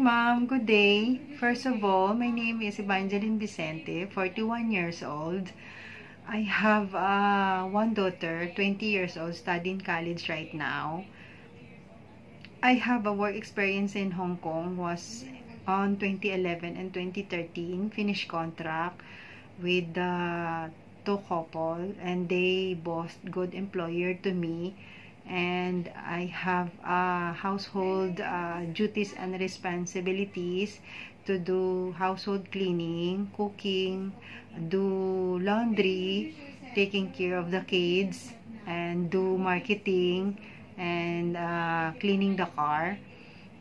ma'am. Good day. First of all, my name is Evangeline Vicente, 41 years old. I have one daughter, 20 years old, studying college right now. I have a work experience in Hong Kong, was on 2011 and 2013, finished contract with the two couple, and they both good employer to me. And I have household duties and responsibilities to do household cleaning, cooking, do laundry, taking care of the kids, and do marketing, and cleaning the car.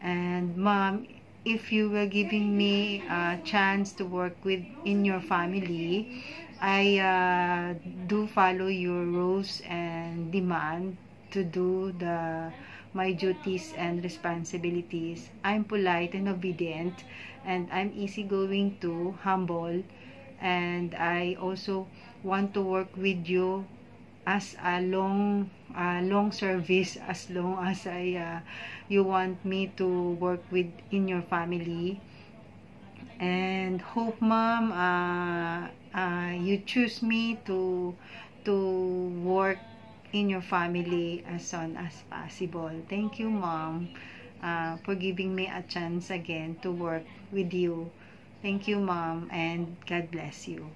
And mom, if you were giving me a chance to work with in your family, I do follow your rules and demand to do my duties and responsibilities. I'm polite and obedient, and I'm easygoing too, humble, and I also want to work with you as a long service, as long as you want me to work with in your family. And hope mom you choose me to work in your family as soon as possible. Thank you mom for giving me a chance again to work with you. Thank you mom, and God bless you.